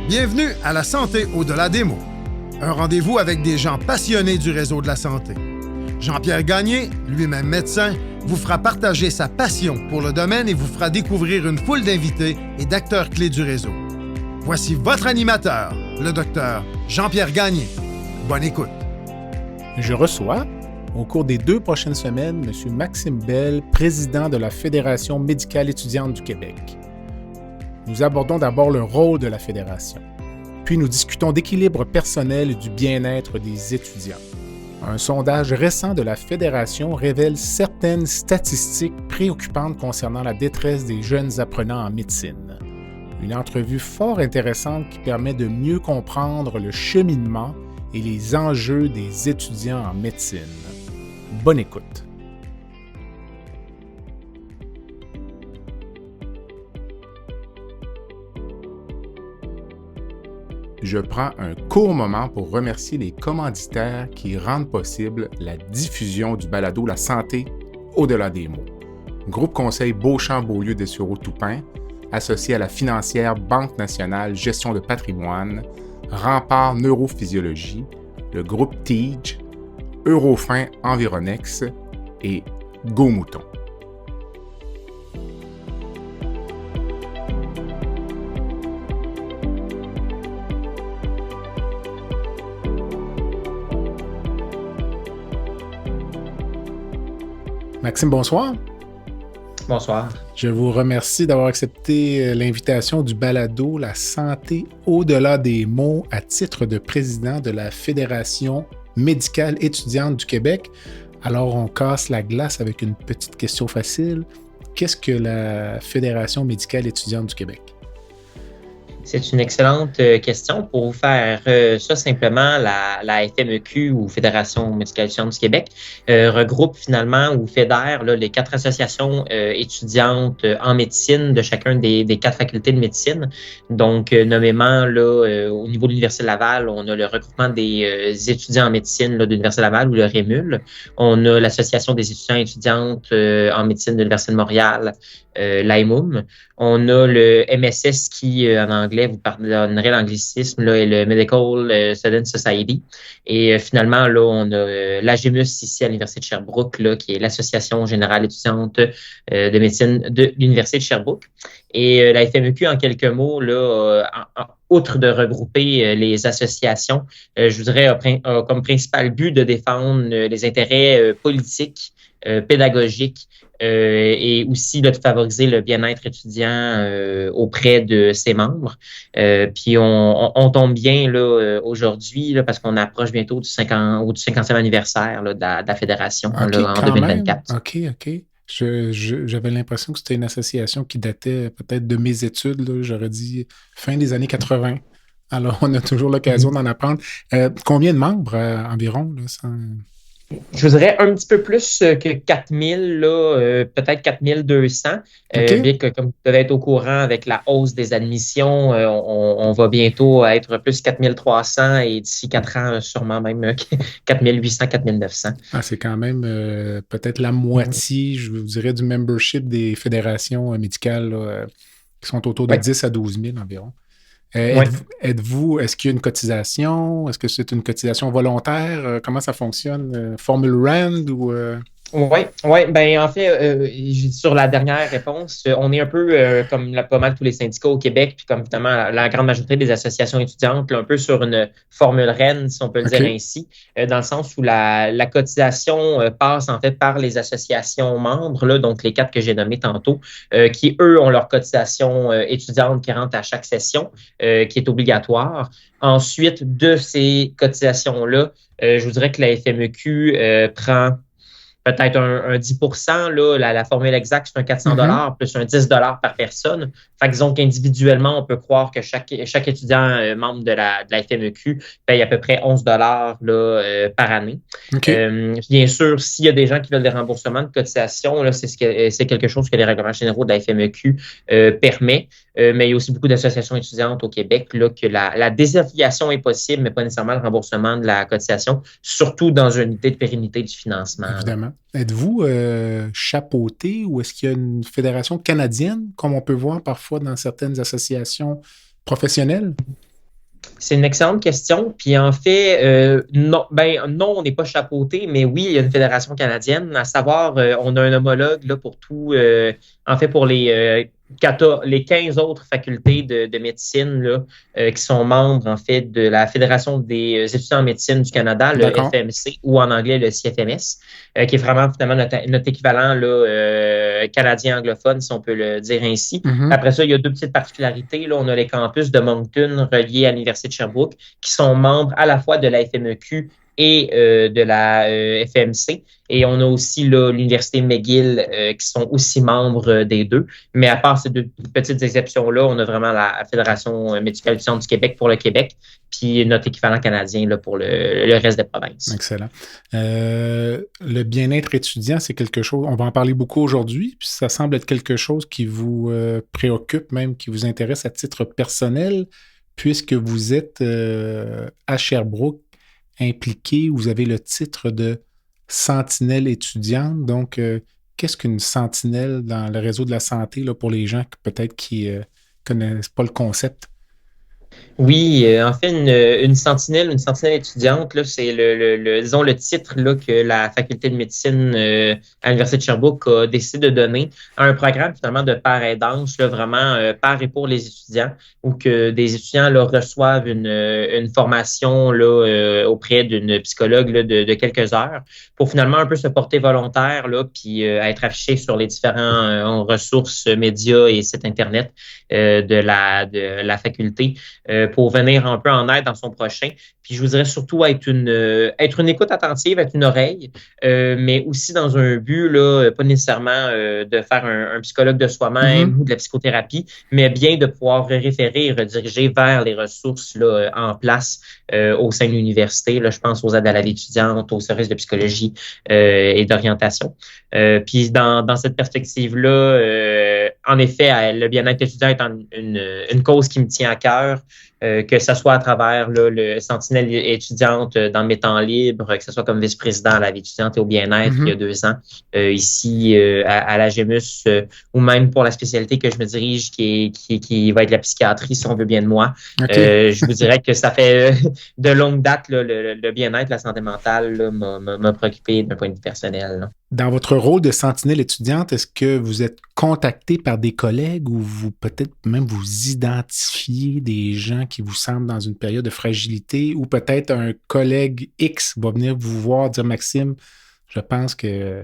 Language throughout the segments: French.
Bienvenue à La Santé au-delà des mots. Un rendez-vous avec des gens passionnés du réseau de la santé. Jean-Pierre Gagné, lui-même médecin, vous fera partager sa passion pour le domaine et vous fera découvrir une foule d'invités et d'acteurs clés du réseau. Voici votre animateur, le docteur Jean-Pierre Gagné. Bonne écoute. Je reçois, au cours des 2 prochaines semaines, M. Maxime Bell, président de la Fédération médicale étudiante du Québec. Nous abordons d'abord le rôle de la Fédération, puis nous discutons d'équilibre personnel et du bien-être des étudiants. Un sondage récent de la Fédération révèle certaines statistiques préoccupantes concernant la détresse des jeunes apprenants en médecine. Une entrevue fort intéressante qui permet de mieux comprendre le cheminement et les enjeux des étudiants en médecine. Bonne écoute. Je prends un court moment pour remercier les commanditaires qui rendent possible la diffusion du balado La Santé au-delà des mots. Groupe Conseil Beauchamp-Beaulieu Dessureau-Toupin, associé à la financière Banque nationale Gestion de patrimoine, Rempart Neurophysiologie, le groupe TIGE, Eurofin Environex et Go Mouton. Maxime, bonsoir. Bonsoir. Je vous remercie d'avoir accepté l'invitation du balado La Santé au-delà des mots à titre de président de la Fédération médicale étudiante du Québec. Alors, on casse la glace avec une petite question facile. Qu'est-ce que la Fédération médicale étudiante du Québec? C'est une excellente question. Pour vous faire ça simplement, la FMEQ ou Fédération médicale étudiante du Québec regroupe finalement ou fédère là, les 4 associations étudiantes en médecine de chacun des 4 facultés de médecine. Donc, nommément là, au niveau de l'Université Laval, on a le regroupement des étudiants en médecine là, de l'Université Laval ou le REMUL. On a l'Association des étudiants et étudiantes en médecine de l'Université de Montréal, l'AIMUM. On a le MSS qui, en anglais, vous pardonnerez l'anglicisme, là, est le Medical Student Society. Et finalement, là, on a l'AGMUS ici à l'Université de Sherbrooke, là, qui est l'Association générale étudiante de médecine de l'Université de Sherbrooke. Et la FMEQ, en quelques mots, là, outre de regrouper les associations, je voudrais a comme principal but de défendre les intérêts politiques, pédagogiques, et aussi là, de favoriser le bien-être étudiant auprès de ses membres. Puis on tombe bien là aujourd'hui là, parce qu'on approche bientôt du 50e anniversaire là, de la fédération Okay, là, en 2024. Même. OK. J'avais l'impression que c'était une association qui datait peut-être de mes études. Là. J'aurais dit fin des années 80. Alors, on a toujours l'occasion d'en apprendre. Combien de membres environ? Là, Je vous dirais un petit peu plus que 4000, là, peut-être 4200. Okay. Bien que, comme vous devez être au courant, avec la hausse des admissions, on va bientôt être plus 4300 et d'ici 4 ans, sûrement même 4800, 4900. Ah, c'est quand même peut-être la moitié, je vous dirais, du membership des fédérations médicales là, qui sont autour de 10 à 12 000 environ. Est-ce qu'il y a une cotisation? Est-ce que c'est une cotisation volontaire? Comment ça fonctionne? Formule RAND ou... Oui. Ben en fait, sur la dernière réponse, on est un peu comme pas mal tous les syndicats au Québec, puis comme évidemment la grande majorité des associations étudiantes, là, un peu sur une formule REN, si on peut le dire ainsi, dans le sens où la cotisation passe en fait par les associations membres, là, donc les 4 que j'ai nommées tantôt, qui eux ont leur cotisation étudiante qui rentre à chaque session, qui est obligatoire. Ensuite, de ces cotisations-là, je vous dirais que la FMEQ prend peut-être un 10 là, la formule exacte, c'est un 400 plus un 10 par personne. Fait que disons qu'individuellement, on peut croire que chaque étudiant membre de la FMEQ paye à peu près 11 là, par année. Bien sûr, s'il y a des gens qui veulent des remboursements de cotisation, là, c'est quelque chose que les règlements généraux de la FMEQ permet. Mais il y a aussi beaucoup d'associations étudiantes au Québec là, que la désaffiliation est possible, mais pas nécessairement le remboursement de la cotisation, surtout dans une idée de pérennité du financement. Évidemment. Êtes-vous chapeauté ou est-ce qu'il y a une fédération canadienne, comme on peut voir parfois dans certaines associations professionnelles? C'est une excellente question. Puis en fait, non, non, on n'est pas chapeauté, mais oui, il y a une fédération canadienne. À savoir, on a un homologue là pour tout. En fait, pour les 15 autres facultés de médecine là, qui sont membres en fait de la Fédération des étudiants en médecine du Canada, le D'accord. FMC, ou en anglais le CFMS, qui est vraiment finalement notre équivalent là, canadien anglophone, si on peut le dire ainsi. Mhm. Après ça, il y a deux petites particularités. Là, on a les campus de Moncton reliés à l'Université de Sherbrooke qui sont membres à la fois de la FMEQ et de la FMC. Et on a aussi là, l'Université McGill qui sont aussi membres des deux. Mais à part ces deux petites exceptions-là, on a vraiment la Fédération médicale étudiante du Québec pour le Québec, puis notre équivalent canadien là, pour le reste des provinces. Excellent. Le bien-être étudiant, c'est quelque chose, on va en parler beaucoup aujourd'hui, puis ça semble être quelque chose qui vous préoccupe, même qui vous intéresse à titre personnel, puisque vous êtes à Sherbrooke impliqué, vous avez le titre de sentinelle étudiante. Donc, qu'est-ce qu'une sentinelle dans le réseau de la santé là, pour les gens peut-être qui connaissent pas le concept? Oui, en fait, une sentinelle étudiante, là, c'est disons, le titre là, que la faculté de médecine à l'Université de Sherbrooke a décidé de donner à un programme finalement de part-aidance, là, vraiment par et pour les étudiants, où que des étudiants là, reçoivent une formation là, auprès d'une psychologue là, de quelques heures pour finalement un peu se porter volontaire, là, puis être affiché sur les différentes ressources, médias et sites Internet de la faculté pour venir un peu en aide dans son prochain. Puis je vous dirais surtout être une écoute attentive, être une oreille, mais aussi dans un but, là, pas nécessairement de faire un psychologue de soi-même ou de la psychothérapie, mais bien de pouvoir référer et rediriger vers les ressources là, en place au sein de l'université. Là, je pense aux aides à la vie étudiante, aux services de psychologie et d'orientation. Puis dans cette perspective-là, en effet, le bien-être étudiant est une cause qui me tient à cœur. Que ce soit à travers là, le Sentinelle étudiante dans mes temps libres, que ce soit comme vice-président à la vie étudiante et au bien-être il y a 2 ans, ici à la GEMUS, ou même pour la spécialité que je me dirige, qui va être la psychiatrie, si on veut bien de moi. Okay. Je vous dirais que ça fait de longue date, là, le bien-être, la santé mentale là, m'a préoccupé d'un point de vue personnel. Là. Dans votre rôle de sentinelle étudiante, est-ce que vous êtes contacté par des collègues ou vous peut-être même vous identifiez des gens qui vous semblent dans une période de fragilité ou peut-être un collègue X va venir vous voir dire Maxime, je pense que,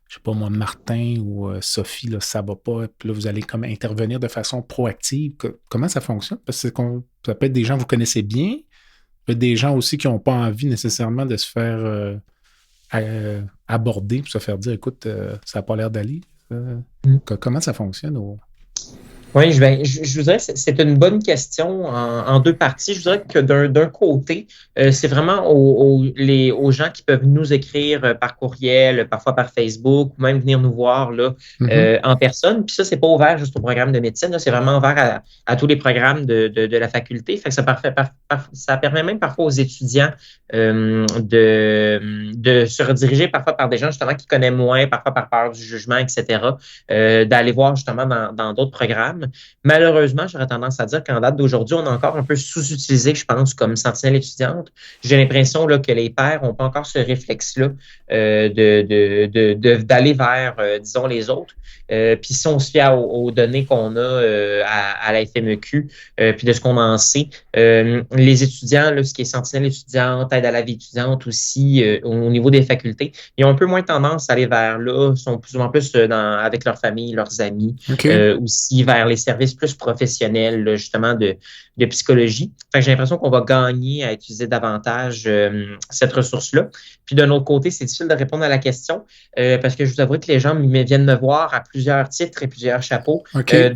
je sais pas moi, Martin ou Sophie, là, ça va pas, puis là vous allez comme intervenir de façon proactive. Comment ça fonctionne? Parce que ça peut être des gens que vous connaissez bien, ça peut être des gens aussi qui n'ont pas envie nécessairement de se faire aborder pour se faire dire écoute, ça n'a pas l'air d'aller. Comment ça fonctionne? Oui, je vous dirais que c'est une bonne question en deux parties. Je vous dirais que d'un côté, c'est vraiment aux gens qui peuvent nous écrire par courriel, parfois par Facebook, ou même venir nous voir là, en personne. Puis ça, c'est pas ouvert juste au programme de médecine, là, c'est vraiment ouvert à tous les programmes de la faculté. Fait que ça permet même parfois aux étudiants de se rediriger parfois par des gens justement qui connaissent moins, parfois par peur du jugement, etc., d'aller voir justement dans d'autres programmes. Malheureusement, j'aurais tendance à dire qu'en date d'aujourd'hui, on est encore un peu sous-utilisé, je pense, comme sentinelle étudiante. J'ai l'impression là, que les pairs n'ont pas encore ce réflexe-là d'aller vers, disons, les autres. Puis si on se fie aux données qu'on a à la FMEQ, puis de ce qu'on en sait, les étudiants, là, ce qui est sentinelle étudiante, aide à la vie étudiante aussi, au niveau des facultés, ils ont un peu moins tendance à aller vers là, sont plus ou plus avec leur famille, leurs amis, aussi vers les services plus professionnels, là, justement, de psychologie. Fait que j'ai l'impression qu'on va gagner à utiliser davantage cette ressource-là. Puis d'un autre côté, c'est difficile de répondre à la question parce que je vous avoue que les gens viennent me voir à plusieurs titres et plusieurs chapeaux,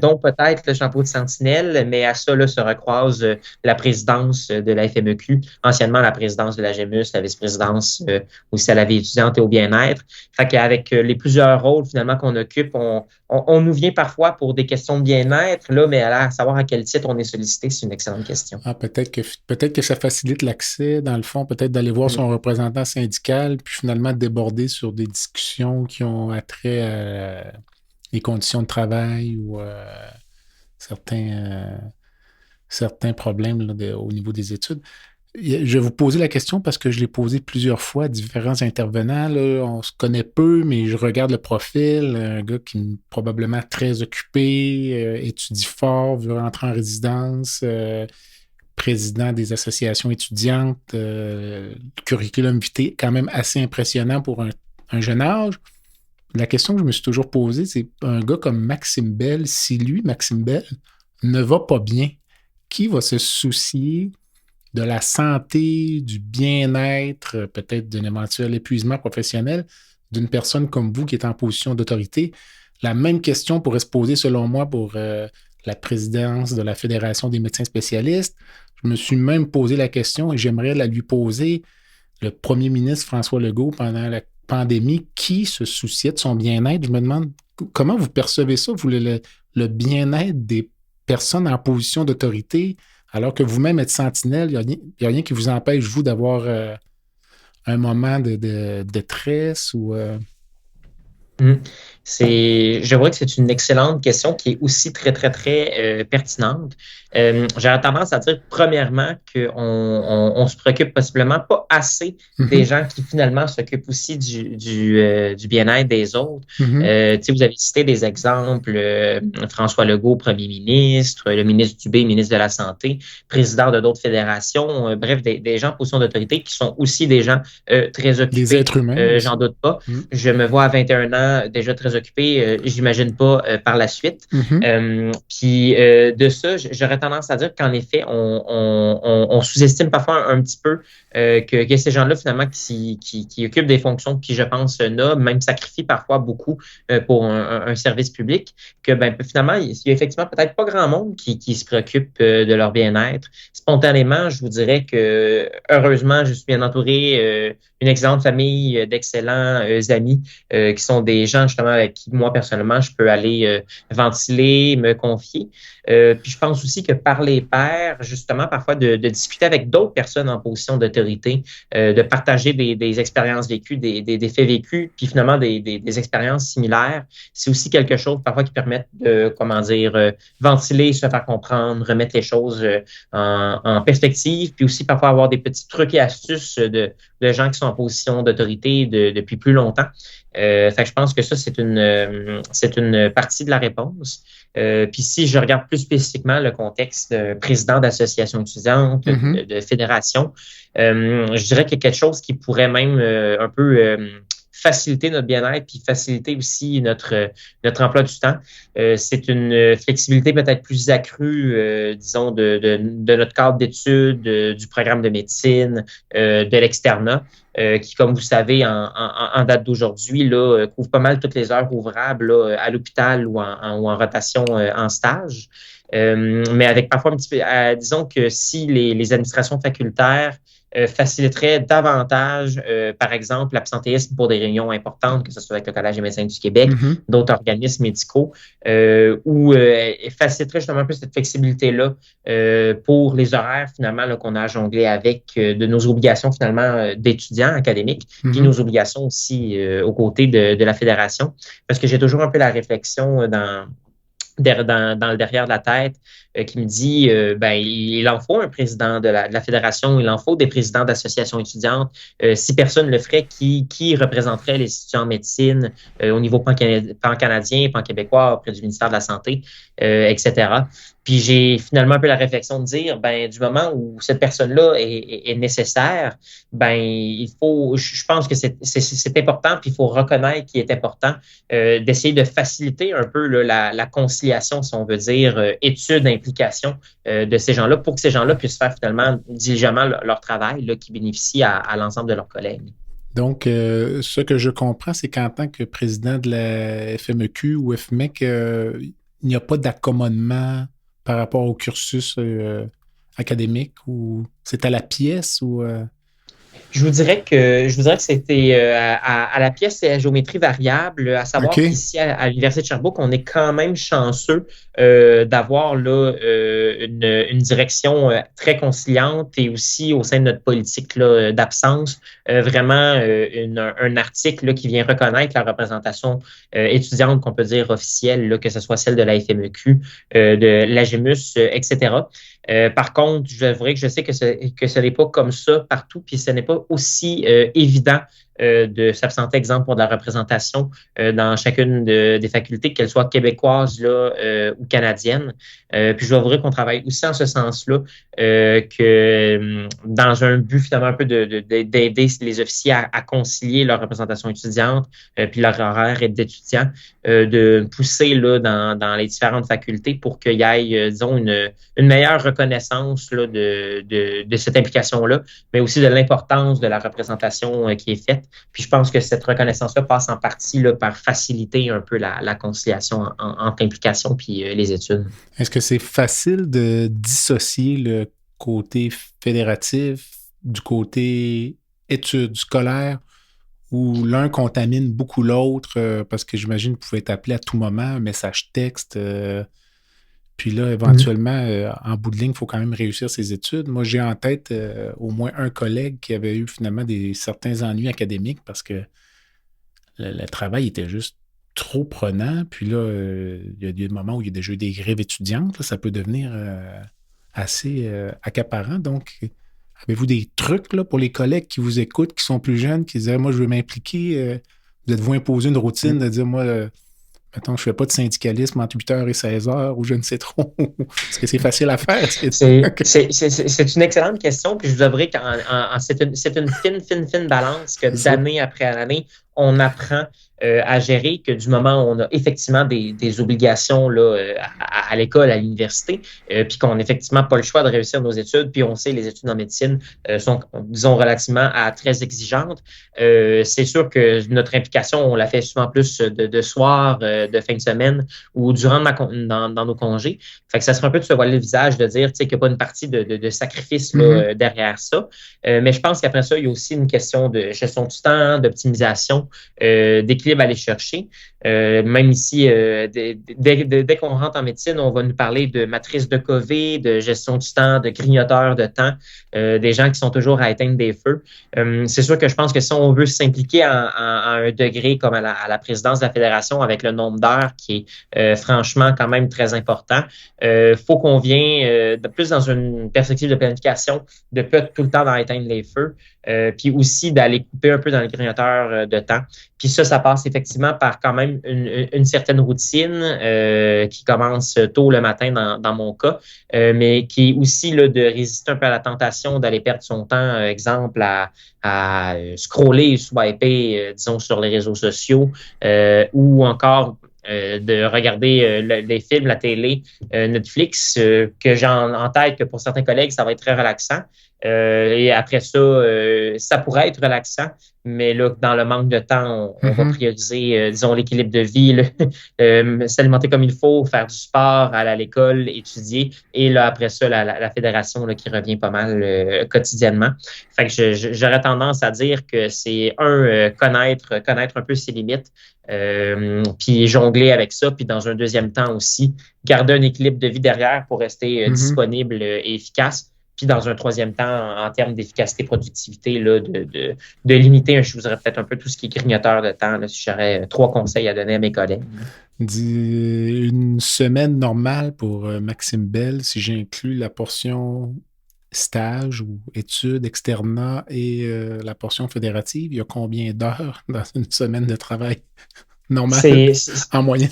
dont peut-être le chapeau de sentinelle, mais à ça là, se recroise la présidence de la FMEQ, anciennement la présidence de la GEMUS, la vice-présidence aussi à la vie étudiante et au bien-être. Fait qu'avec les plusieurs rôles finalement qu'on occupe, on nous vient parfois pour des questions de bien-être, là, mais à savoir à quel titre on est sollicité, c'est une excellente question. Ah, peut-être que ça facilite l'accès, dans le fond, peut-être d'aller voir son représentant syndical, puis finalement déborder sur des discussions qui ont attrait à les conditions de travail ou certains certains problèmes là, au niveau des études. Je vais vous poser la question parce que je l'ai posée plusieurs fois à différents intervenants. Là. On se connaît peu, mais je regarde le profil. Un gars qui est probablement très occupé, étudie fort, veut rentrer en résidence, président des associations étudiantes, curriculum vitae quand même assez impressionnant pour un jeune âge. La question que je me suis toujours posée, c'est un gars comme Maxime Bell, si lui, Maxime Bell, ne va pas bien, qui va se soucier de la santé, du bien-être, peut-être d'un éventuel épuisement professionnel d'une personne comme vous qui est en position d'autorité? La même question pourrait se poser, selon moi, pour la présidence de la Fédération des médecins spécialistes. Je me suis même posé la question, et j'aimerais la lui poser, le premier ministre François Legault, pendant la pandémie, qui se souciait de son bien-être? Je me demande comment vous percevez ça, vous, le bien-être des personnes en position d'autorité, alors que vous-même êtes sentinelle, il n'y a rien qui vous empêche, vous, d'avoir un moment de détresse ou... Je vois que c'est une excellente question qui est aussi très, très, très pertinente. J'aurais tendance à dire, premièrement, on se préoccupe possiblement pas assez des gens qui finalement s'occupent aussi du bien-être des autres. Vous avez cité des exemples, François Legault, premier ministre, le ministre Dubé, ministre de la Santé, président de d'autres fédérations, bref, des gens en position d'autorité qui sont aussi des gens très occupés. Des êtres humains. J'en doute pas. Je me vois à 21 ans déjà très occupé, j'imagine pas par la suite. Puis de ça, j'aurais tendance à dire qu'en effet, on sous-estime parfois un petit peu que ces gens-là, finalement, qui occupent des fonctions qui, je pense, nobles, même sacrifient parfois beaucoup pour un service public, que finalement, il y a effectivement peut-être pas grand monde qui se préoccupe de leur bien-être. Spontanément, je vous dirais que, heureusement, je suis bien entouré, une excellente famille d'excellents amis qui sont des gens, justement, avec qui, moi, personnellement, je peux aller ventiler, me confier. Puis je pense aussi que par les pairs, justement, parfois de discuter avec d'autres personnes en position d'autorité, de partager des expériences vécues, des faits vécus, puis finalement des expériences similaires, c'est aussi quelque chose parfois qui permet de, ventiler, se faire comprendre, remettre les choses en perspective, puis aussi parfois avoir des petits trucs et astuces de gens qui sont en position d'autorité depuis plus longtemps. Fait que je pense que ça, c'est une partie de la réponse. Puis si je regarde plus spécifiquement le contexte de président d'association étudiante, de fédération, je dirais qu'il y a quelque chose qui pourrait même un peu faciliter notre bien-être puis faciliter aussi notre emploi du temps. C'est une flexibilité peut-être plus accrue, disons, de notre cadre d'études, du programme de médecine, de l'externat, qui, comme vous savez, en date d'aujourd'hui, là, couvre pas mal toutes les heures ouvrables là, à l'hôpital ou en rotation en stage. Mais avec parfois un petit peu, disons que si les administrations facultaires faciliterait davantage, par exemple, l'absentéisme pour des réunions importantes, que ce soit avec le Collège des médecins du Québec, d'autres organismes médicaux, ou faciliterait justement un peu cette flexibilité-là pour les horaires, finalement, là, qu'on a à jongler avec de nos obligations, finalement, d'étudiants académiques, puis nos obligations aussi aux côtés de la fédération. Parce que j'ai toujours un peu la réflexion dans le derrière de la tête qui me dit il en faut un président de la fédération, il en faut des présidents d'associations étudiantes. Si personne le ferait, qui représenterait les étudiants en médecine au niveau pan-canadien, pan-québécois auprès du ministère de la Santé, etc. Puis j'ai finalement un peu la réflexion de dire, du moment où cette personne-là est nécessaire, je pense que c'est important, puis il faut reconnaître qu'il est important d'essayer de faciliter un peu là, la conciliation, si on veut dire, études, implication de ces gens-là, pour que ces gens-là puissent faire finalement diligemment leur travail, là, qui bénéficie à l'ensemble de leurs collègues. Donc, ce que je comprends, c'est qu'en tant que président de la FMEQ ou FMEC, il n'y a pas d'accommodement par rapport au cursus académique, ou c'est à la pièce ou... Je vous dirais que c'était à la pièce et à géométrie variable, à savoir qu'ici à l'Université de Sherbrooke, on est quand même chanceux d'avoir là une direction très conciliante et aussi au sein de notre politique là, d'absence, vraiment un article là, qui vient reconnaître la représentation étudiante qu'on peut dire officielle, là, que ce soit celle de la FMEQ, de l'AGEMUS, etc. Par contre, je dirais que je sais que ce n'est pas comme ça partout, puis ce n'est pas aussi évident de s'absenter, exemple, pour de la représentation dans chacune des facultés, qu'elles soient québécoises là, ou canadiennes. Puis je dois avouer qu'on travaille aussi en ce sens-là, que dans un but finalement un peu d'aider les officiers à concilier leur représentation étudiante, puis leur horaire d'étudiants, de pousser là, dans les différentes facultés pour qu'il y ait, disons, une meilleure reconnaissance là, de cette implication-là, mais aussi de l'importance de la représentation qui est faite. Puis je pense que cette reconnaissance-là passe en partie là, par faciliter un peu la conciliation entre l'implication puis les études. Est-ce que c'est facile de dissocier le côté fédératif du côté études scolaires où l'un contamine beaucoup l'autre parce que j'imagine que vous pouvez être appelé à tout moment, un message texte, puis là, éventuellement, en bout de ligne, il faut quand même réussir ses études. Moi, j'ai en tête au moins un collègue qui avait eu finalement certains ennuis académiques parce que le travail était juste trop prenant. Puis là, il y a des moments où il y a déjà eu des grèves étudiantes. Là, ça peut devenir assez accaparant. Donc, avez-vous des trucs là, pour les collègues qui vous écoutent, qui sont plus jeunes, qui disaient « Moi, je veux m'impliquer. Vous êtes-vous imposé une routine de dire « Moi, mettons, je ne fais pas de syndicalisme entre 8h et 16h ou je ne sais trop. » Est-ce que c'est facile à faire? C'est une excellente question. Puis je vous avouerai que c'est une fine balance que d'année après année, on apprend à gérer, que du moment où on a effectivement des obligations là, à l'école, à l'université, puis qu'on n'a effectivement pas le choix de réussir nos études, puis on sait les études en médecine sont, disons, relativement très exigeantes. C'est sûr que notre implication, on la fait souvent plus de soir, de fin de semaine ou durant dans nos congés. Fait que ça serait un peu de se voiler le visage, de dire qu'il n'y a pas une partie de sacrifice là, derrière ça. Mais je pense qu'après ça, il y a aussi une question de gestion du temps, d'optimisation, d'équilibre à aller chercher. Même ici, dès qu'on rentre en médecine, on va nous parler de matrice de Covey, de gestion du temps, de grignoteur de temps, des gens qui sont toujours à éteindre des feux. C'est sûr que je pense que si on veut s'impliquer à un degré comme à la présidence de la Fédération avec le nombre d'heures qui est franchement quand même très important, faut qu'on vienne de plus dans une perspective de planification, de pas tout le temps dans éteindre les feux, puis aussi d'aller couper un peu dans le grignoteur de temps. Puis ça passe effectivement par quand même une certaine routine qui commence tôt le matin dans mon cas, mais qui est aussi là, de résister un peu à la tentation d'aller perdre son temps, exemple, à scroller, swiper, disons, sur les réseaux sociaux ou encore de regarder les films, la télé, Netflix, que j'ai en tête que pour certains collègues, ça va être très relaxant. Et après ça, ça pourrait être relaxant, mais là, dans le manque de temps, on va prioriser, disons, l'équilibre de vie, s'alimenter comme il faut, faire du sport, aller à l'école, étudier, et là, après ça, la fédération là, qui revient pas mal quotidiennement. Fait que j'aurais tendance à dire que c'est connaître un peu ses limites, puis jongler avec ça, puis dans un deuxième temps aussi, garder un équilibre de vie derrière pour rester disponible et efficace. Puis dans un troisième temps, en termes d'efficacité, productivité, là, de limiter, je vous dirais peut-être un peu tout ce qui est grignoteur de temps, là, si j'aurais 3 conseils à donner à mes collègues. Une semaine normale pour Maxime Bell, si j'inclus la portion stage ou études, externat et la portion fédérative, il y a combien d'heures dans une semaine de travail normale en moyenne?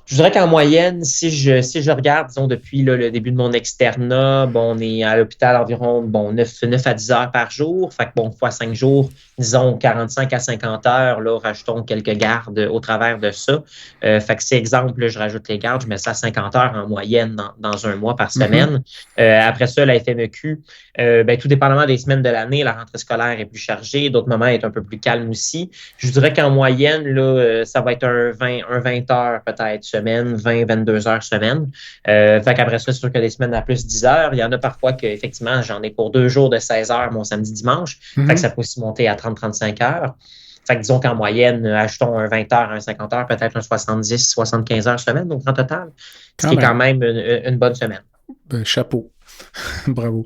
Je dirais qu'en moyenne, si je regarde, disons, depuis là, le début de mon externat, bon, on est à l'hôpital environ 9 à 10 heures par jour. Fait que bon, fois 5 jours, disons 45 à 50 heures, là, rajoutons quelques gardes au travers de ça. Fait que c'est exemple, là, je rajoute les gardes, je mets ça à 50 heures en moyenne dans un mois par semaine. Après ça, la FMEQ, tout dépendamment des semaines de l'année, la rentrée scolaire est plus chargée, d'autres moments est un peu plus calme aussi. Je dirais qu'en moyenne, là, ça va être un 20 heures peut-être semaine, 20-22 heures semaine. Fait qu'après ça, c'est sûr qu'il y a des semaines à plus 10 heures. Il y en a parfois que effectivement, j'en ai pour 2 jours de 16 heures mon samedi-dimanche. Fait que ça peut aussi monter à 30-35 heures. Fait que disons qu'en moyenne, achetons un 20 heures, un 50 heures, peut-être un 70-75 heures semaine, donc en total. Ce qui est quand même une bonne semaine. Chapeau. Bravo.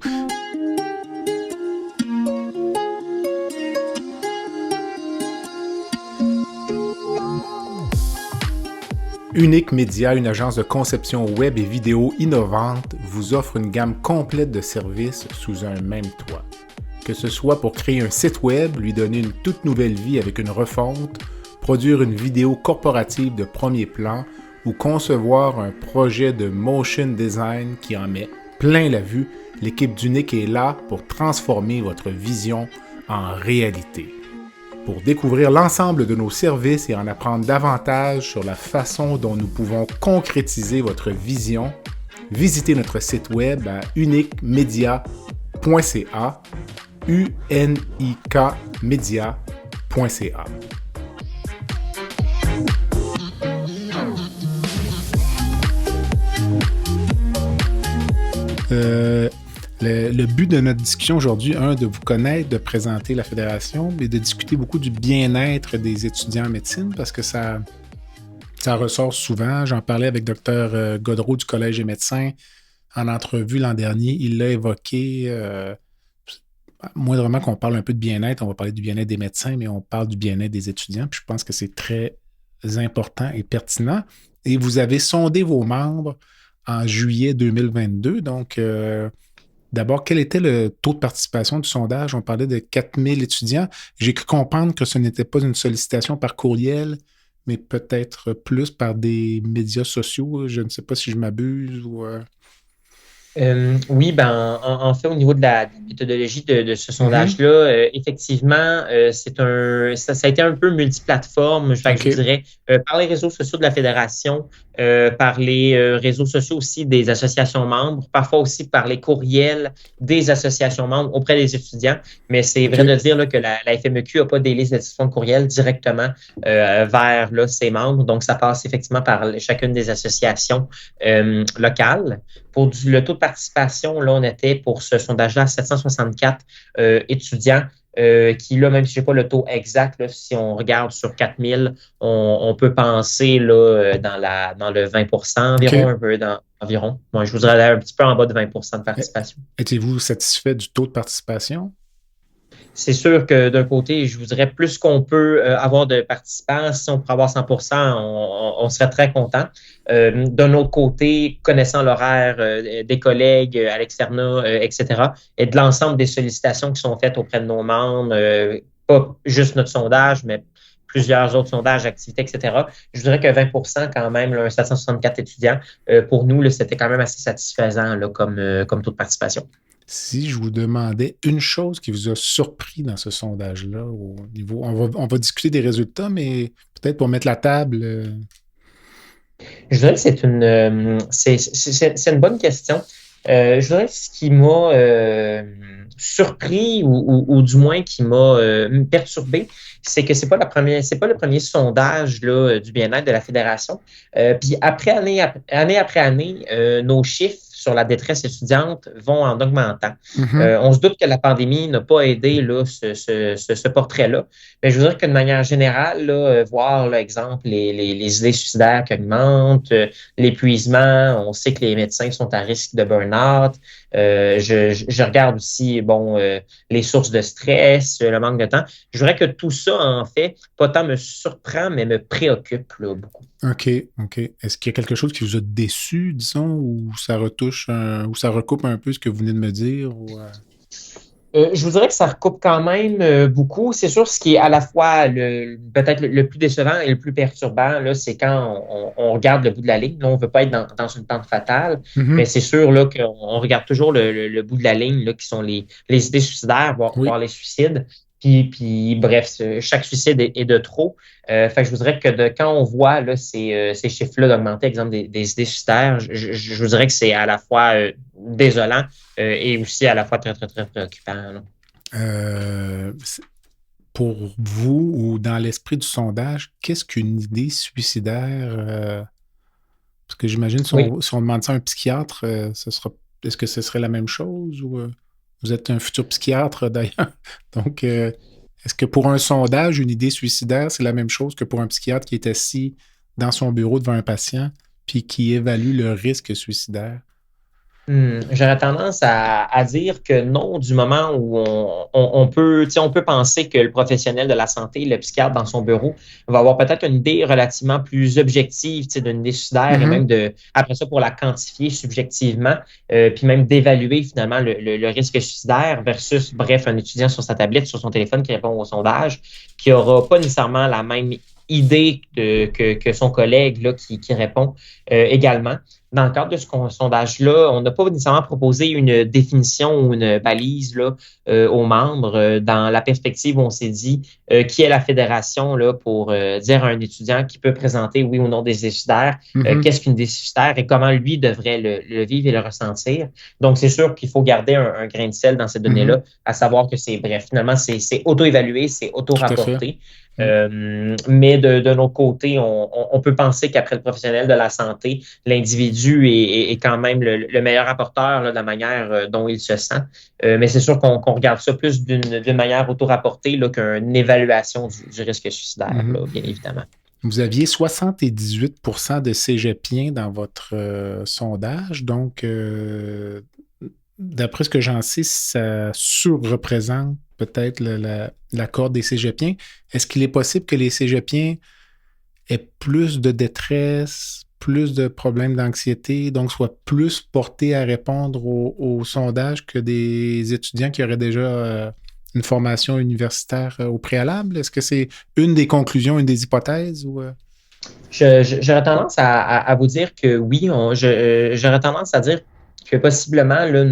Unique Média, une agence de conception web et vidéo innovante, vous offre une gamme complète de services sous un même toit. Que ce soit pour créer un site web, lui donner une toute nouvelle vie avec une refonte, produire une vidéo corporative de premier plan ou concevoir un projet de motion design qui en met plein la vue, l'équipe d'Unique est là pour transformer votre vision en réalité. Pour découvrir l'ensemble de nos services et en apprendre davantage sur la façon dont nous pouvons concrétiser votre vision, visitez notre site web à uniquemedia.ca, unikmedia.ca. Le but de notre discussion aujourd'hui, de vous connaître, de présenter la fédération, mais de discuter beaucoup du bien-être des étudiants en médecine parce que ça ressort souvent. J'en parlais avec Dr Godreau du Collège des médecins en entrevue l'an dernier. Il l'a évoqué, moindrement qu'on parle un peu de bien-être, on va parler du bien-être des médecins, mais on parle du bien-être des étudiants. Puis je pense que c'est très important et pertinent. Et vous avez sondé vos membres en juillet 2022, donc... D'abord, quel était le taux de participation du sondage? On parlait de 4000 étudiants. J'ai cru comprendre que ce n'était pas une sollicitation par courriel, mais peut-être plus par des médias sociaux. Je ne sais pas si je m'abuse ou... Oui, en fait, au niveau de la méthodologie de ce sondage-là, effectivement, ça a été un peu multiplateforme. Fait que je dirais par les réseaux sociaux de la fédération, par les réseaux sociaux aussi des associations membres, parfois aussi par les courriels des associations membres auprès des étudiants. Mais c'est vrai de dire là, que la FMEQ n'a pas des listes de courriel directement vers là, ses membres. Donc, ça passe effectivement par chacune des associations locales. Pour le taux de participation, là, on était pour ce sondage-là à 764 étudiants qui, là, même si je n'ai pas le taux exact, là, si on regarde sur 4000, on peut penser là, dans le 20 environ, un peu environ. Moi, je vous dirais un petit peu en bas de 20 de participation. Êtes-vous satisfait du taux de participation? C'est sûr que d'un côté, je vous dirais plus qu'on peut avoir de participants. Si on pourrait avoir 100 on serait très content. D'un autre côté, connaissant l'horaire des collègues à l'externat, etc., et de l'ensemble des sollicitations qui sont faites auprès de nos membres, pas juste notre sondage, mais plusieurs autres sondages, activités, etc., je dirais que 20 quand même, là, 764 étudiants, pour nous, là, c'était quand même assez satisfaisant là, comme taux de participation. Si je vous demandais une chose qui vous a surpris dans ce sondage-là, au niveau, on va discuter des résultats, mais peut-être pour mettre la table. Je dirais que c'est une bonne question. Je dirais que ce qui m'a surpris ou du moins qui m'a perturbé, c'est que c'est pas le premier sondage là, du bien-être de la fédération. Puis année après année, nos chiffres sur la détresse étudiante vont en augmentant. On se doute que la pandémie n'a pas aidé là, ce portrait-là. Mais je veux dire que de manière générale, là, voir, là, exemple, les idées suicidaires qui augmentent, l'épuisement, on sait que les médecins sont à risque de burn-out. Je regarde aussi les sources de stress, le manque de temps. Je dirais que tout ça, en fait, pas tant me surprend, mais me préoccupe là, beaucoup. OK. Est-ce qu'il y a quelque chose qui vous a déçu, disons, ou ça retouche, ou ça recoupe un peu ce que vous venez de me dire? Ou, je vous dirais que ça recoupe quand même beaucoup. C'est sûr, ce qui est à la fois peut-être le plus décevant et le plus perturbant, là, c'est quand on regarde le bout de la ligne. Là, on ne veut pas être dans une pente fatale, mais c'est sûr là, qu'on regarde toujours le bout de la ligne, là, qui sont les idées suicidaires, voire les suicides. Puis bref, chaque suicide est de trop. Fait que je vous dirais que quand on voit là, ces chiffres-là d'augmenter, exemple des idées suicidaires, je vous dirais que c'est à la fois désolant et aussi à la fois très, très, très préoccupant. Pour vous, ou dans l'esprit du sondage, qu'est-ce qu'une idée suicidaire? Parce que j'imagine, si on demande ça à un psychiatre, est-ce que ce serait la même chose ou... Vous êtes un futur psychiatre, d'ailleurs. Donc, est-ce que pour un sondage, une idée suicidaire, c'est la même chose que pour un psychiatre qui est assis dans son bureau devant un patient puis qui évalue le risque suicidaire? J'aurais tendance à dire que non, du moment où on peut penser que le professionnel de la santé, le psychiatre dans son bureau, va avoir peut-être une idée relativement plus objective d'une idée suicidaire et même après ça, pour la quantifier subjectivement, puis même d'évaluer finalement le risque suicidaire versus, bref, un étudiant sur sa tablette, sur son téléphone qui répond au sondage, qui n'aura pas nécessairement la même idée que son collègue là, qui répond également. Dans le cadre de ce sondage-là, on n'a pas nécessairement proposé une définition ou une balise là, aux membres dans la perspective où on s'est dit qui est la fédération là, pour dire à un étudiant qui peut présenter oui ou non des idées suicidaires, qu'est-ce qu'une idée suicidaire et comment lui devrait le vivre et le ressentir. Donc, c'est sûr qu'il faut garder un grain de sel dans ces données-là, à savoir que finalement, c'est auto-évalué, c'est auto-rapporté. Mais de notre côté, on peut penser qu'après le professionnel de la santé, l'individu est quand même le meilleur apporteur là, de la manière dont il se sent. Mais c'est sûr qu'on regarde ça plus d'une manière auto-rapportée là, qu'une évaluation du risque suicidaire, là, bien évidemment. Vous aviez 78% de cégepiens dans votre sondage, donc d'après ce que j'en sais, ça surreprésente peut-être la cohorte des cégepiens. Est-ce qu'il est possible que les cégepiens aient plus de détresse, plus de problèmes d'anxiété, donc soient plus portés à répondre au sondage que des étudiants qui auraient déjà une formation universitaire au préalable? Est-ce que c'est une des conclusions, une des hypothèses? Ou J'aurais tendance à vous dire que oui. J'aurais tendance à dire que possiblement, là,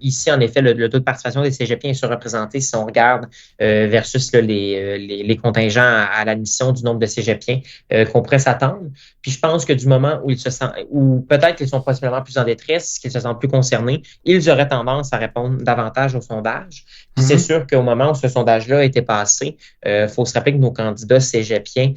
ici, en effet, le taux de participation des cégepiens est surreprésenté si on regarde versus là, les contingents à l'admission du nombre de cégepiens qu'on pourrait s'attendre. Puis je pense que du moment où ils se sentent, ou peut-être qu'ils sont possiblement plus en détresse, qu'ils se sentent plus concernés, ils auraient tendance à répondre davantage au sondage. Puis c'est sûr qu'au moment où ce sondage-là a été passé, faut se rappeler que nos candidats cégepiens,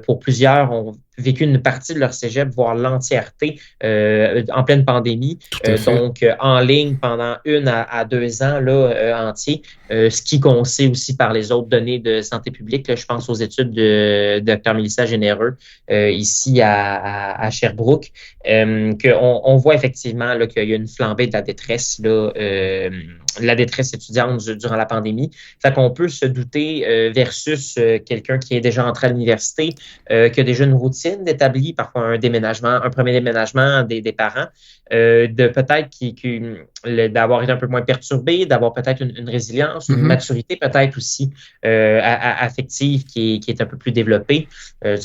pour plusieurs, ont vécu une partie de leur cégep, voire l'entièreté, en pleine pandémie. Donc, en ligne pendant 1 à 2 ans là, entiers, ce qu'on sait aussi par les autres données de santé publique. Là, je pense aux études de Dr. Mélissa Généreux ici à Sherbrooke, qu'on voit effectivement là, qu'il y a une flambée de la détresse, là, la détresse étudiante durant la pandémie. Fait qu'on peut se douter versus quelqu'un qui est déjà entré à l'université, qui a déjà une routine d'établir, parfois un premier déménagement des parents, de peut-être d'avoir été un peu moins perturbé, d'avoir peut-être une résilience, une maturité peut-être aussi affective qui est un peu plus développée.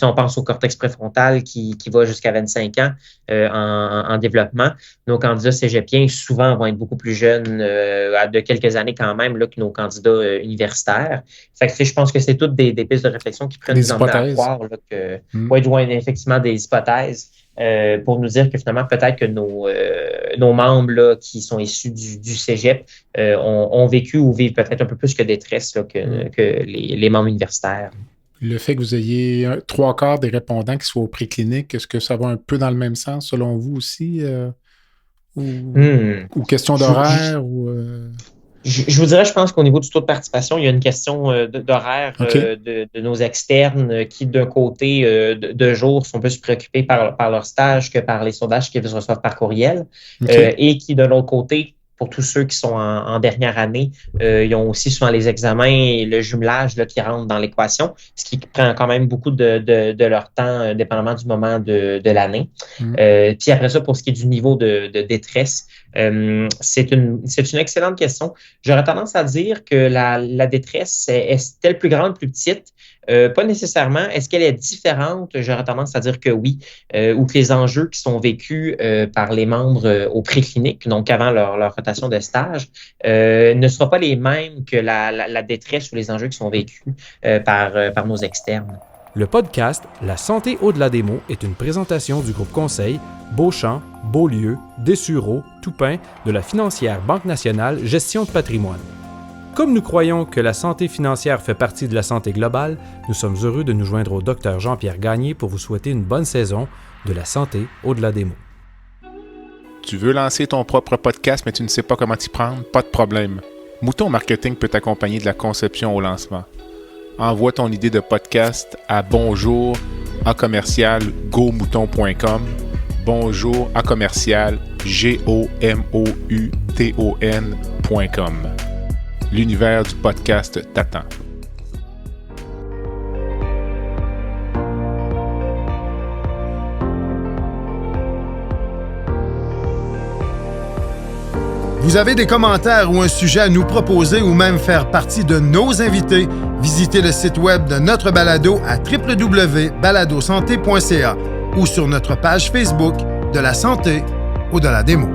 On pense au cortex préfrontal qui va jusqu'à 25 ans en développement. Nos candidats cégepiens souvent vont être beaucoup plus jeunes de quelques années quand même là, que nos candidats universitaires. Fait que je pense que c'est toutes des pistes de réflexion qui prennent des hypothèses. À croire là, que effectivement des hypothèses pour nous dire que finalement peut-être que nos membres là, qui sont issus du cégep ont vécu ou vivent peut-être un peu plus que détresse là, que les membres universitaires. Le fait que vous ayez 3/4 des répondants qui soient au préclinique, est-ce que ça va un peu dans le même sens selon vous aussi? Ou question d'horaire? Je vous dirais, je pense qu'au niveau du taux de participation, il y a une question d'horaire de nos externes qui, d'un côté, de jour, sont plus préoccupés par leur stage que par les sondages qu'ils reçoivent par courriel. Et qui, de l'autre côté, pour tous ceux qui sont en dernière année, ils ont aussi souvent les examens et le jumelage là, qui rentrent dans l'équation, ce qui prend quand même beaucoup de leur temps, dépendamment du moment de l'année. Puis après ça, pour ce qui est du niveau de détresse, c'est une excellente question. J'aurais tendance à dire que la détresse, est-elle plus grande, plus petite? Pas nécessairement. Est-ce qu'elle est différente? J'aurais tendance à dire que oui. Ou que les enjeux qui sont vécus par les membres au préclinique, donc avant leur rotation de stage, ne seront pas les mêmes que la détresse ou les enjeux qui sont vécus par nos externes. Le podcast La santé au-delà des mots est une présentation du groupe conseil Beauchamp, Beaulieu, Dessureau, Toupin de la financière Banque nationale Gestion de patrimoine. Comme nous croyons que la santé financière fait partie de la santé globale, nous sommes heureux de nous joindre au Dr Jean-Pierre Gagné pour vous souhaiter une bonne saison de la santé au-delà des mots. Tu veux lancer ton propre podcast mais tu ne sais pas comment t'y prendre? Pas de problème. Mouton Marketing peut t'accompagner de la conception au lancement. Envoie ton idée de podcast à bonjour@gomouton.com. Bonjour@gomouton.com. GOMOUTON.com. L'univers du podcast t'attend. Vous avez des commentaires ou un sujet à nous proposer ou même faire partie de nos invités, visitez le site web de notre balado à www.baladosanté.ca ou sur notre page Facebook de la santé au-delà des mots.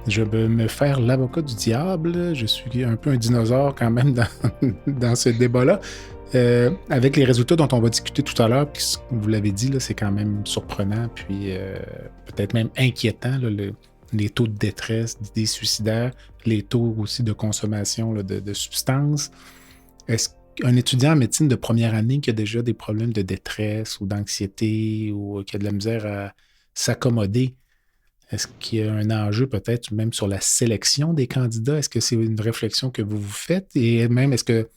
Je vais me faire l'avocat du diable. Je suis un peu un dinosaure quand même dans ce débat-là. Avec les résultats dont on va discuter tout à l'heure, puis vous l'avez dit, là, c'est quand même surprenant, puis peut-être même inquiétant, là, les taux de détresse, d'idées suicidaires, les taux aussi de consommation là, de substances. Est-ce qu'un étudiant en médecine de première année qui a déjà des problèmes de détresse ou d'anxiété ou qui a de la misère à s'accommoder, est-ce qu'il y a un enjeu peut-être même sur la sélection des candidats? Est-ce que c'est une réflexion que vous faites? Et même, est-ce que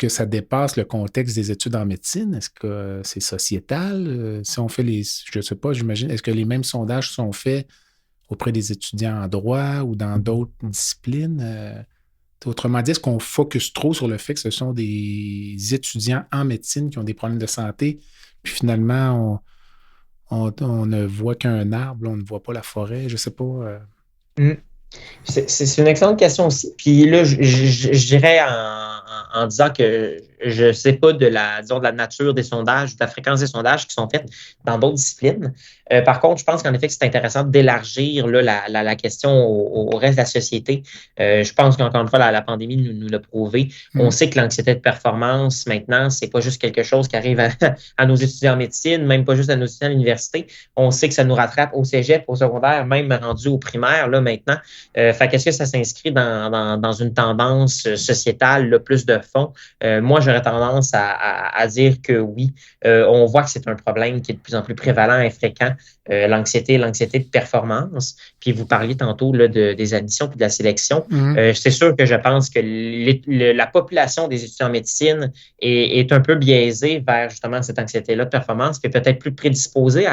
ça dépasse le contexte des études en médecine? Est-ce que c'est sociétal? Si on fait je ne sais pas, j'imagine, est-ce que les mêmes sondages sont faits auprès des étudiants en droit ou dans d'autres disciplines? Autrement dit, est-ce qu'on focus trop sur le fait que ce sont des étudiants en médecine qui ont des problèmes de santé, puis finalement, on ne voit qu'un arbre, on ne voit pas la forêt? Je ne sais pas. C'est une excellente question aussi. Puis là, je dirais en disant que je ne sais pas de la nature des sondages, de la fréquence des sondages qui sont faits dans d'autres disciplines. Par contre, je pense qu'en effet, c'est intéressant d'élargir là, la question au reste de la société. Je pense qu'encore une fois, la pandémie nous l'a prouvé. On sait que l'anxiété de performance, maintenant, c'est pas juste quelque chose qui arrive à nos étudiants en médecine, même pas juste à nos étudiants à l'université. On sait que ça nous rattrape au cégep, au secondaire, même rendu au primaire, là, maintenant. Fait qu'est-ce que ça s'inscrit dans une tendance sociétale, là, plus de fond? Moi, j'aurais tendance à dire que oui, on voit que c'est un problème qui est de plus en plus prévalent et fréquent, l'anxiété de performance. Puis vous parliez tantôt là, des admissions puis de la sélection. C'est sûr que je pense que la population des étudiants en médecine est un peu biaisée vers justement cette anxiété-là de performance, qui est peut-être plus prédisposée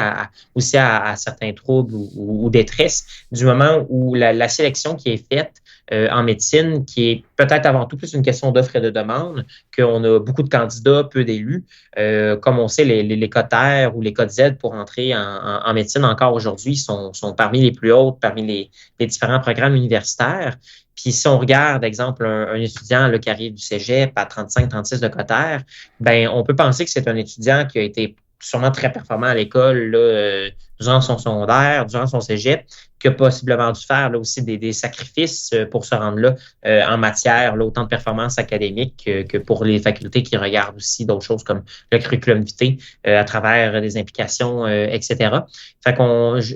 aussi à certains troubles ou détresse, du moment où la sélection qui est faite en médecine, qui est peut-être avant tout plus une question d'offre et de demande, qu'on a beaucoup de candidats, peu d'élus. Comme on sait, les cotes R ou les cotes Z pour entrer en médecine encore aujourd'hui sont parmi les plus hautes, parmi les différents programmes universitaires. Puis si on regarde, exemple, un étudiant là, qui arrive du cégep à 35-36 de cotes R, ben on peut penser que c'est un étudiant qui a été sûrement très performant à l'école là, durant son secondaire, durant son cégep, qui a possiblement dû faire là, aussi des sacrifices pour se rendre là en matière, là, autant de performance académique que pour les facultés qui regardent aussi d'autres choses comme le curriculum vitae à travers des implications, etc. Fait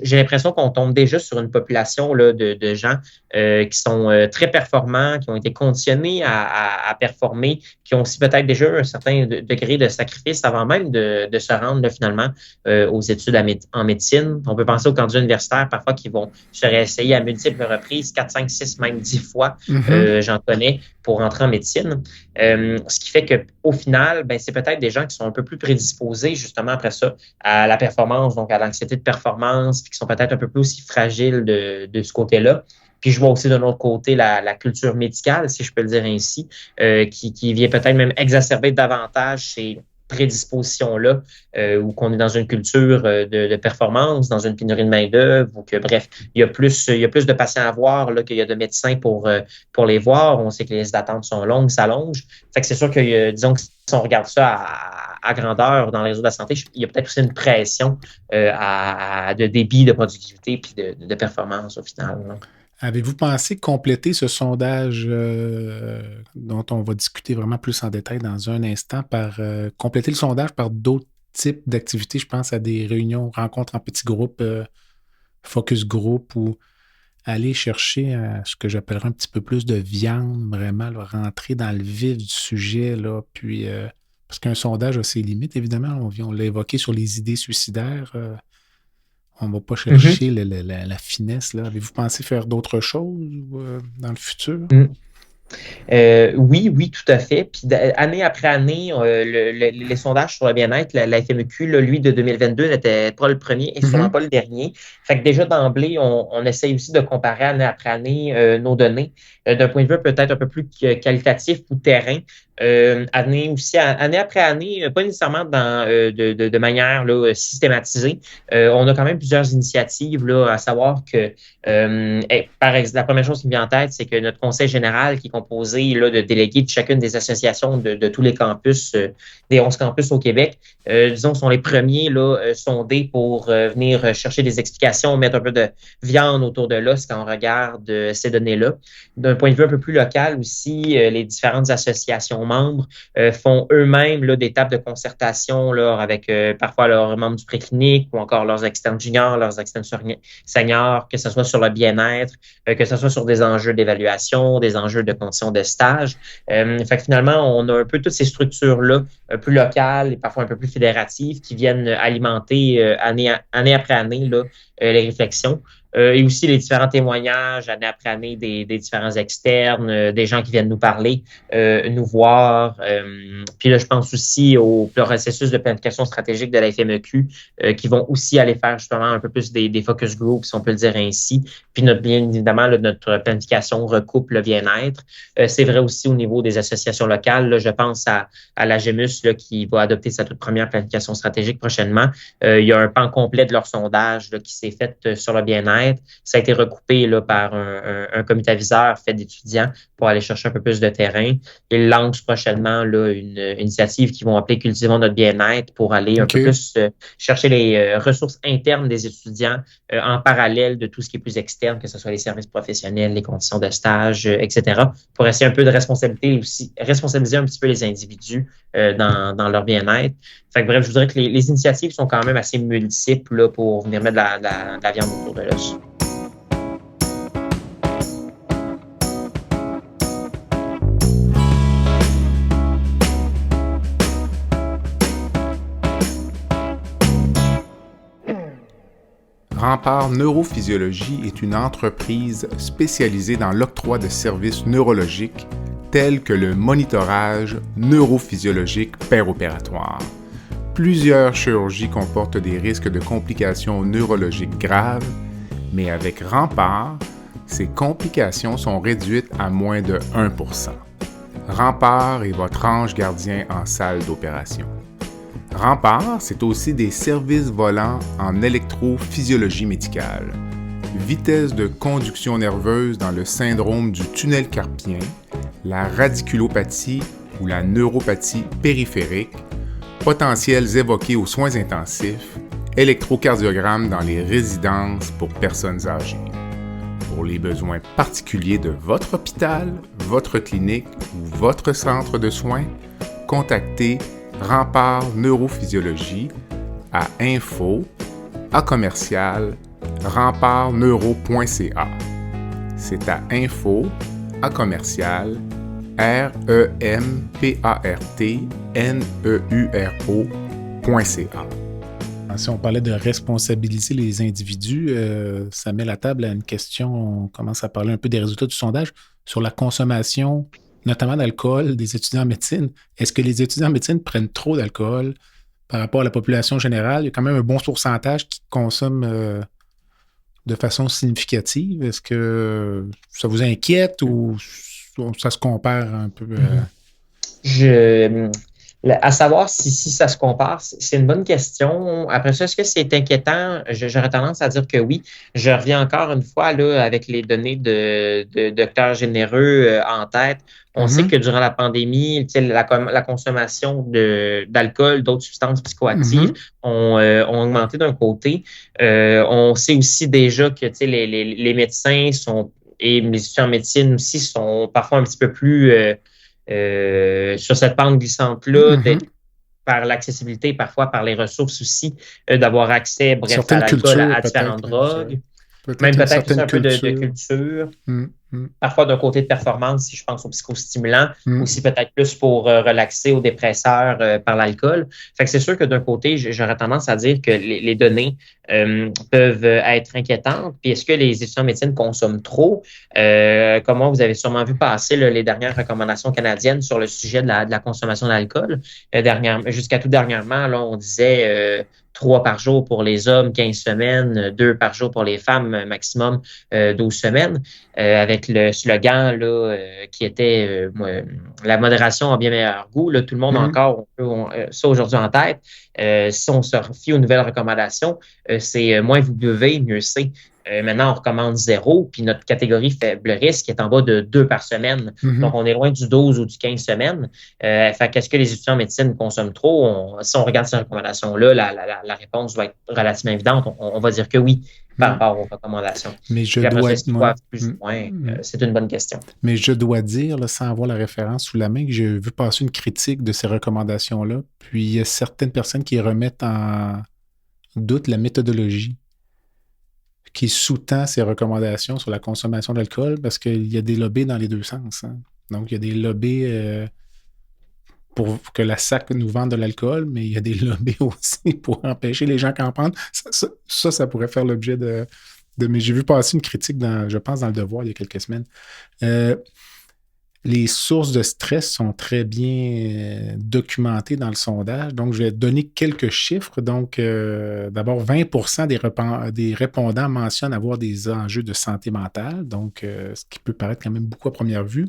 j'ai l'impression qu'on tombe déjà sur une population là, de gens qui sont très performants, qui ont été conditionnés à performer, qui ont aussi peut-être déjà un certain degré de sacrifice avant même de se rendre là, finalement aux études en médecine. On peut penser aux candidats universitaires parfois qui vont se réessayer à multiples reprises, 4, 5, 6, même 10 fois, j'en connais, pour entrer en médecine. Ce qui fait qu'au final, ben, c'est peut-être des gens qui sont un peu plus prédisposés justement après ça à la performance, donc à l'anxiété de performance, puis qui sont peut-être un peu plus aussi fragiles de ce côté-là. Puis je vois aussi d'un autre côté la culture médicale, si je peux le dire ainsi, qui vient peut-être même exacerber davantage ces prédispositions-là, ou qu'on est dans une culture de performance, dans une pénurie de main-d'œuvre, ou que, bref, il y a plus de patients à voir là, qu'il y a de médecins pour les voir. On sait que les listes d'attente sont longues, s'allongent. Fait que c'est sûr que, disons que si on regarde ça à grandeur dans le réseau de la santé, il y a peut-être aussi une pression de débit, de productivité puis de performance au final. Là. Avez-vous pensé compléter ce sondage dont on va discuter vraiment plus en détail dans un instant, par compléter le sondage par d'autres types d'activités? Je pense à des réunions, rencontres en petits groupes, focus group, ou aller chercher ce que j'appellerais un petit peu plus de viande, vraiment là, rentrer dans le vif du sujet, là, puis parce qu'un sondage a ses limites, évidemment. On l'a évoqué sur les idées suicidaires. On ne va pas chercher la finesse. Là. Avez-vous pensé faire d'autres choses dans le futur? Oui, tout à fait. Puis année après année, les sondages sur le bien-être, la FMEQ, là, lui, de 2022, n'était pas le premier et sûrement pas le dernier. Fait que déjà d'emblée, on essaye aussi de comparer année après année nos données d'un point de vue peut-être un peu plus qualitatif ou terrain. Année après année, pas nécessairement de manière là, systématisée. On a quand même plusieurs initiatives, là, à savoir que par exemple, la première chose qui me vient en tête, c'est que notre conseil général, qui est composé là, de délégués de chacune des associations de tous les campus, des 11 campus au Québec, disons, sont les premiers là, sondés pour venir chercher des explications, mettre un peu de viande autour de l'os quand on regarde ces données-là. D'un point de vue un peu plus local aussi, les différentes associations membres font eux-mêmes là, des tables de concertation là, avec parfois leurs membres du préclinique ou encore leurs externes juniors, leurs externes seniors, que ce soit sur le bien-être, que ce soit sur des enjeux d'évaluation, des enjeux de conditions de stage. Fait que finalement, on a un peu toutes ces structures-là, plus locales et parfois un peu plus fédératives, qui viennent alimenter année après année là, les réflexions. Et aussi les différents témoignages année après année des différents externes, des gens qui viennent nous parler, nous voir. Puis là, je pense aussi au processus de planification stratégique de la FMEQ qui vont aussi aller faire justement un peu plus des focus groups, si on peut le dire ainsi. Puis bien évidemment, là, notre planification recoupe le bien-être. C'est vrai aussi au niveau des associations locales. Là, je pense à la GEMUS là, qui va adopter sa toute première planification stratégique prochainement. Il y a un pan complet de leur sondage là, qui s'est fait sur le bien-être. Ça a été recoupé là, par un comité aviseur fait d'étudiants pour aller chercher un peu plus de terrain. Ils lancent prochainement là, une initiative qu'ils vont appeler Cultivons notre bien-être pour aller un peu plus chercher les ressources internes des étudiants en parallèle de tout ce qui est plus externe, que ce soit les services professionnels, les conditions de stage, etc., pour essayer un peu de responsabiliser un petit peu les individus dans leur bien-être. Fait que bref, je voudrais que les initiatives sont quand même assez multiples là, pour venir mettre de la viande autour de l'os. Rempart Neurophysiologie est une entreprise spécialisée dans l'octroi de services neurologiques tels que le monitorage neurophysiologique péropératoire. Plusieurs chirurgies comportent des risques de complications neurologiques graves, mais avec Rempart, ces complications sont réduites à moins de 1%. Rempart est votre ange gardien en salle d'opération. Rempart, c'est aussi des services volants en électrophysiologie médicale, vitesse de conduction nerveuse dans le syndrome du tunnel carpien, la radiculopathie ou la neuropathie périphérique, potentiels évoqués aux soins intensifs, électrocardiogramme dans les résidences pour personnes âgées. Pour les besoins particuliers de votre hôpital, votre clinique ou votre centre de soins, contactez Rempart Neurophysiologie à info@rempartneuro.ca. C'est à info@rempartneuro.ca. Si on parlait de responsabiliser les individus, ça met la table à une question. On commence à parler un peu des résultats du sondage sur la consommation, notamment d'alcool, des étudiants en médecine. Est-ce que les étudiants en médecine prennent trop d'alcool par rapport à la population générale? Il y a quand même un bon pourcentage qui consomme de façon significative. Est-ce que ça vous inquiète ou ça se compare un peu? À savoir si ça se compare, c'est une bonne question. Après ça, est-ce que c'est inquiétant? J'aurais tendance à dire que oui. Je reviens encore une fois là, avec les données de Docteurs Généreux en tête. On sait que durant la pandémie, la consommation d'alcool, d'autres substances psychoactives ont augmenté d'un côté. On sait aussi déjà que les médecins et les étudiants en médecine aussi sont parfois un petit peu plus sur cette pente glissante-là, par l'accessibilité, parfois par les ressources aussi, d'avoir accès, bref, à l'alcool, à différentes drogues. Même peut-être aussi un peu de culture. Parfois d'un côté de performance, si je pense aux psychostimulants, aussi peut-être plus pour relaxer aux dépresseurs par l'alcool. Fait que c'est sûr que d'un côté, j'aurais tendance à dire que les données peuvent être inquiétantes. Puis est-ce que les étudiants en médecine consomment trop? Comment vous avez sûrement vu passer les dernières recommandations canadiennes sur le sujet de la consommation d'alcool. Jusqu'à tout dernièrement, là, on disait 3 par jour pour les hommes, 15 semaines, 2 par jour pour les femmes, maximum 12 semaines, avec le slogan là, qui était la modération a bien meilleur goût. Là, tout le monde a encore ça aujourd'hui en tête. Si on se refie aux nouvelles recommandations, c'est moins vous buvez, mieux c'est. Maintenant, on recommande 0, puis notre catégorie faible risque est en bas de 2 par semaine. Donc, on est loin du 12 ou du 15 semaines. Fait qu'est-ce que les étudiants en médecine consomment trop? Si on regarde ces recommandations-là, la réponse doit être relativement évidente. On va dire que oui par rapport aux recommandations. Mais je dois plus ou moins, c'est une bonne question. Mais je dois dire, là, sans avoir la référence sous la main, que j'ai vu passer une critique de ces recommandations-là. Puis, il y a certaines personnes qui remettent en doute la méthodologie qui sous-tend ces recommandations sur la consommation d'alcool parce qu'il y a des lobbies dans les deux sens. Hein. Donc, il y a des lobbies pour que la SAC nous vende de l'alcool, mais il y a des lobbies aussi pour empêcher les gens qui en prennent. Ça pourrait faire l'objet de... Mais j'ai vu passer une critique, je pense, dans Le Devoir il y a quelques semaines. Les sources de stress sont très bien documentées dans le sondage. Donc, je vais donner quelques chiffres. Donc, d'abord, 20% des répondants mentionnent avoir des enjeux de santé mentale. Donc, ce qui peut paraître quand même beaucoup à première vue.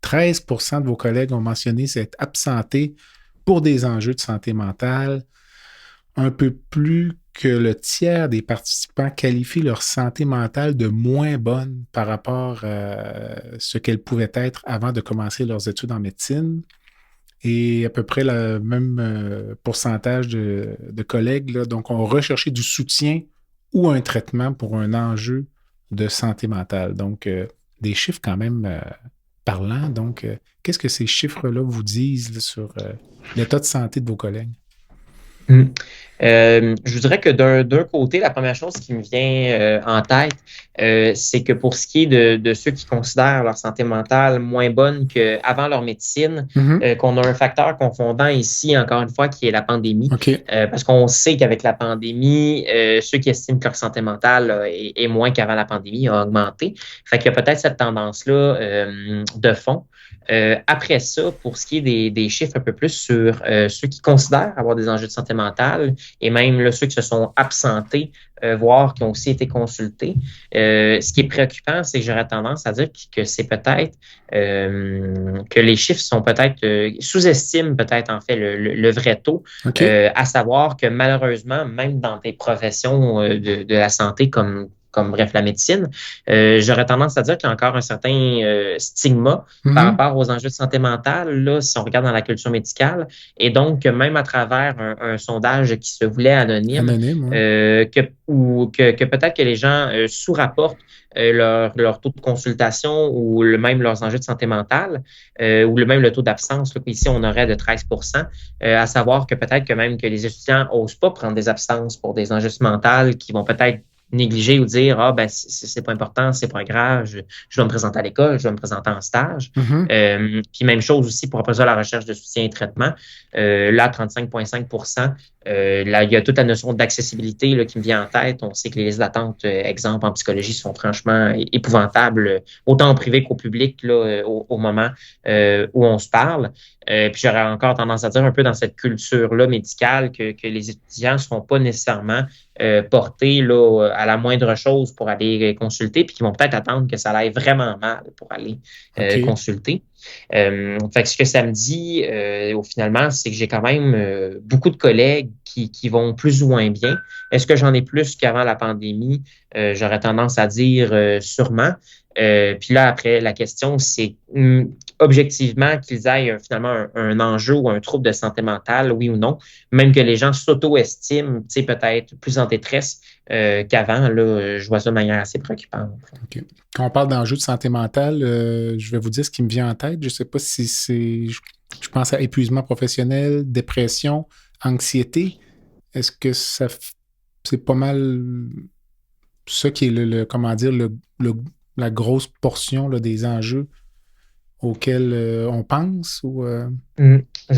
13% de vos collègues ont mentionné s'être absentés pour des enjeux de santé mentale. Un peu plus que le tiers des participants qualifient leur santé mentale de moins bonne par rapport à ce qu'elle pouvait être avant de commencer leurs études en médecine. Et à peu près le même pourcentage de collègues là, donc, ont recherché du soutien ou un traitement pour un enjeu de santé mentale. Donc, des chiffres quand même parlants. Donc, qu'est-ce que ces chiffres-là vous disent là, sur l'état de santé de vos collègues? Je vous dirais que d'un côté, la première chose qui me vient en tête, c'est que pour ce qui est de ceux qui considèrent leur santé mentale moins bonne qu'avant leur médecine, qu'on a un facteur confondant ici, encore une fois, qui est la pandémie. Parce qu'on sait qu'avec la pandémie, ceux qui estiment que leur santé mentale est moins qu'avant la pandémie a augmenté. Fait qu'il y a peut-être cette tendance-là de fond. Après ça, pour ce qui est des chiffres un peu plus sur ceux qui considèrent avoir des enjeux de santé mentale et même là, ceux qui se sont absentés, voire qui ont aussi été consultés, ce qui est préoccupant, c'est que j'aurais tendance à dire que c'est peut-être que les chiffres sont peut-être sous-estiment peut-être en fait le vrai taux, à savoir que malheureusement, même dans des professions de la santé comme bref, la médecine, j'aurais tendance à dire qu'il y a encore un certain stigma par rapport aux enjeux de santé mentale, là, si on regarde dans la culture médicale, et donc même à travers un sondage qui se voulait anonyme que peut-être que les gens sous-rapportent leur taux de consultation ou même leurs enjeux de santé mentale ou même le taux d'absence. Là, ici, on aurait de 13%, à savoir que peut-être que même que les étudiants n'osent pas prendre des absences pour des enjeux mentaux qui vont peut-être négliger ou dire c'est pas important, c'est pas grave, je dois me présenter à l'école, je dois me présenter en stage. Puis même chose aussi pour après ça, la recherche de soutien et traitement. Là, 35,5%. Là, il y a toute la notion d'accessibilité là, qui me vient en tête. On sait que les listes d'attente, exemple en psychologie, sont franchement épouvantables, autant en privé qu'au public là, au moment où on se parle. Puis j'aurais encore tendance à dire un peu dans cette culture-là médicale que les étudiants ne seront pas nécessairement portés là, à la moindre chose pour aller consulter, puis qui vont peut-être attendre que ça aille vraiment mal pour aller consulter. Fait que ce que ça me dit finalement, c'est que j'ai quand même beaucoup de collègues qui vont plus ou moins bien. Est-ce que j'en ai plus qu'avant la pandémie? J'aurais tendance à dire sûrement. Puis là, après, la question, c'est objectivement qu'ils aient finalement un enjeu ou un trouble de santé mentale, oui ou non, même que les gens s'auto-estiment, tu sais, peut-être plus en détresse qu'avant. Là, je vois ça de manière assez préoccupante. Quand on parle d'enjeux de santé mentale, je vais vous dire ce qui me vient en tête. Je ne sais pas si c'est... Je pense à épuisement professionnel, dépression, anxiété. Est-ce que c'est pas mal ça qui est comment dire, le la grosse portion là, des enjeux auxquels on pense? Ou,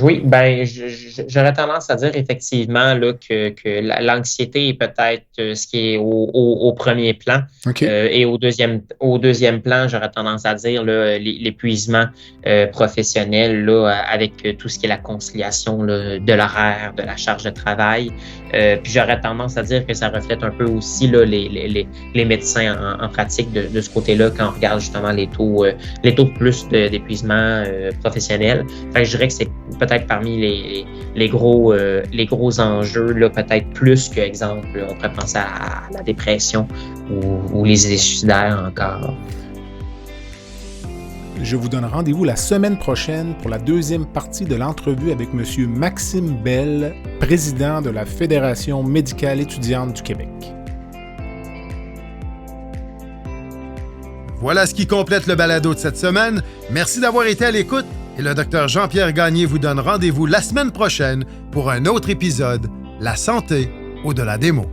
Oui, ben j'aurais tendance à dire effectivement là, que l'anxiété est peut-être ce qui est au premier plan. OK. Et au deuxième plan, j'aurais tendance à dire là, l'épuisement professionnel là, avec tout ce qui est la conciliation là, de l'horaire, de la charge de travail. Puis j'aurais tendance à dire que ça reflète un peu aussi là, les médecins en pratique de ce côté-là quand on regarde justement les taux de plus d'épuisement professionnel. Fait que je dirais que c'est peut-être parmi les gros enjeux, là, peut-être plus que, exemple, on pourrait penser à la dépression ou les idées suicidaires encore. Je vous donne rendez-vous la semaine prochaine pour la deuxième partie de l'entrevue avec M. Maxime Bell, président de la Fédération médicale étudiante du Québec. Voilà ce qui complète le balado de cette semaine. Merci d'avoir été à l'écoute et le Dr Jean-Pierre Gagné vous donne rendez-vous la semaine prochaine pour un autre épisode, La santé au-delà des mots.